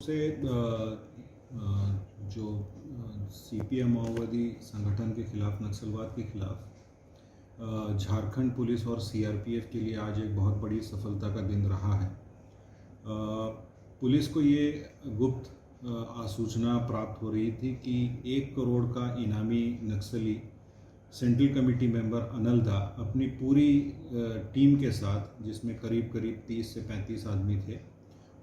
से जो सीपीएम माओवादी संगठन के खिलाफ, नक्सलवाद के खिलाफ झारखंड पुलिस और सीआरपीएफ के लिए आज एक बहुत बड़ी सफलता का दिन रहा है। पुलिस को ये गुप्त आसूचना प्राप्त हो रही थी कि 1 करोड़ का इनामी नक्सली सेंट्रल कमेटी मेंबर अनल दा अपनी पूरी टीम के साथ, जिसमें करीब 30 से 35 आदमी थे,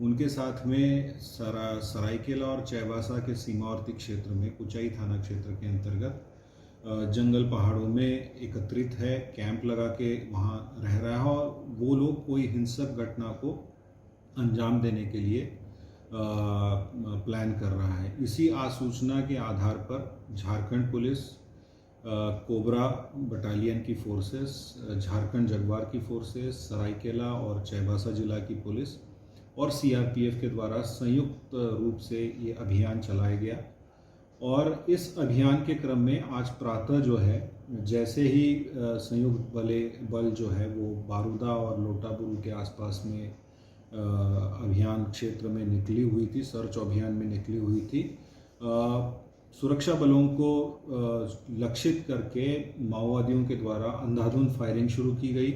उनके साथ में सरायकेला और चाईबासा के सीमावर्ती क्षेत्र में कुचाई थाना क्षेत्र के अंतर्गत जंगल पहाड़ों में एकत्रित है, कैंप लगा के वहाँ रह रहा है और वो लोग कोई हिंसक घटना को अंजाम देने के लिए प्लान कर रहा है। इसी आसूचना के आधार पर झारखंड पुलिस, कोबरा बटालियन की फोर्सेस, झारखंड जगुआर की फोर्सेस, सरायकेला और चाईबासा जिला की पुलिस और सीआरपीएफ के द्वारा संयुक्त रूप से ये अभियान चलाया गया। और इस अभियान के क्रम में आज प्रातः जो है, जैसे ही संयुक्त बल जो है वो बारूदा और लोटापुल के आसपास में अभियान क्षेत्र में निकली हुई थी, सर्च अभियान में निकली हुई थी, सुरक्षा बलों को लक्षित करके माओवादियों के द्वारा अंधाधुंध फायरिंग शुरू की गई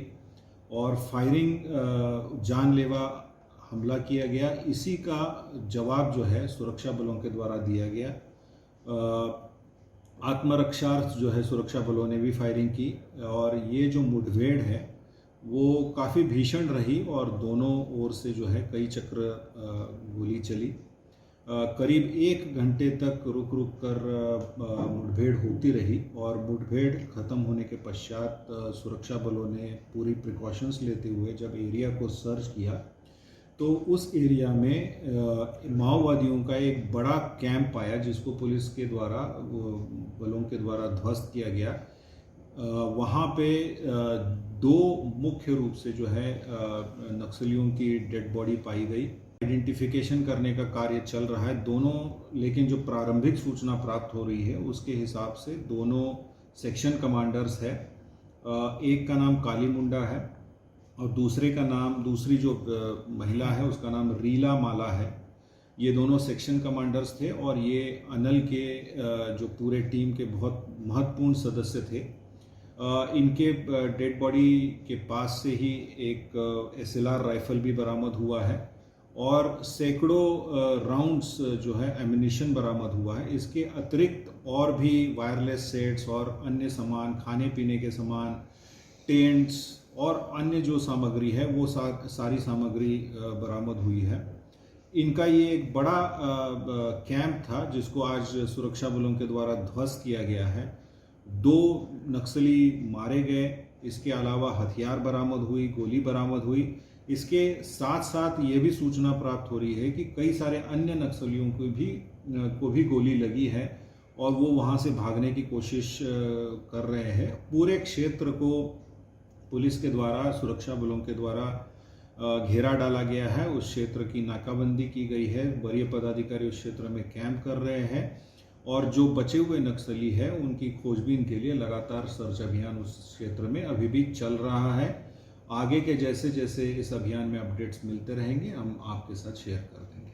और फायरिंग जानलेवा हमला किया गया। इसी का जवाब जो है सुरक्षा बलों के द्वारा दिया गया। आत्मरक्षार्थ जो है सुरक्षा बलों ने भी फायरिंग की और ये जो मुठभेड़ है वो काफ़ी भीषण रही और दोनों ओर से जो है कई चक्र गोली चली। करीब 1 घंटे तक रुक कर मुठभेड़ होती रही और मुठभेड़ ख़त्म होने के पश्चात सुरक्षा बलों ने पूरी प्रिकॉशंस लेते हुए जब एरिया को सर्च किया तो उस एरिया में माओवादियों का एक बड़ा कैंप पाया, जिसको पुलिस के द्वारा, बलों के द्वारा ध्वस्त किया गया। वहाँ पे 2 मुख्य रूप से जो है नक्सलियों की डेड बॉडी पाई गई। आइडेंटिफिकेशन करने का कार्य चल रहा है दोनों, लेकिन जो प्रारंभिक सूचना प्राप्त हो रही है उसके हिसाब से दोनों सेक्शन कमांडर्स है। एक का नाम काली मुंडा है और दूसरी जो महिला है उसका नाम रीला माला है। ये दोनों सेक्शन कमांडर्स थे और ये अनल के जो पूरे टीम के बहुत महत्वपूर्ण सदस्य थे। इनके डेड बॉडी के पास से ही एक SLR राइफल भी बरामद हुआ है और सैकड़ों राउंड्स जो है एमिनिशन बरामद हुआ है। इसके अतिरिक्त और भी वायरलेस सेट्स और अन्य सामान, खाने पीने के सामान, टेंट्स और अन्य जो सामग्री है वो सारी सामग्री बरामद हुई है। इनका ये एक बड़ा कैंप था जिसको आज सुरक्षा बलों के द्वारा ध्वस्त किया गया है। 2 नक्सली मारे गए, इसके अलावा हथियार बरामद हुई, गोली बरामद हुई। इसके साथ साथ ये भी सूचना प्राप्त हो रही है कि कई सारे अन्य नक्सलियों को भी गोली लगी है और वो वहाँ से भागने की कोशिश कर रहे हैं। पूरे क्षेत्र को पुलिस के द्वारा, सुरक्षा बलों के द्वारा घेरा डाला गया है। उस क्षेत्र की नाकाबंदी की गई है। वरीय पदाधिकारी उस क्षेत्र में कैंप कर रहे हैं और जो बचे हुए नक्सली है उनकी खोजबीन के लिए लगातार सर्च अभियान उस क्षेत्र में अभी भी चल रहा है। आगे के जैसे जैसे इस अभियान में अपडेट्स मिलते रहेंगे हम आपके साथ शेयर कर देंगे।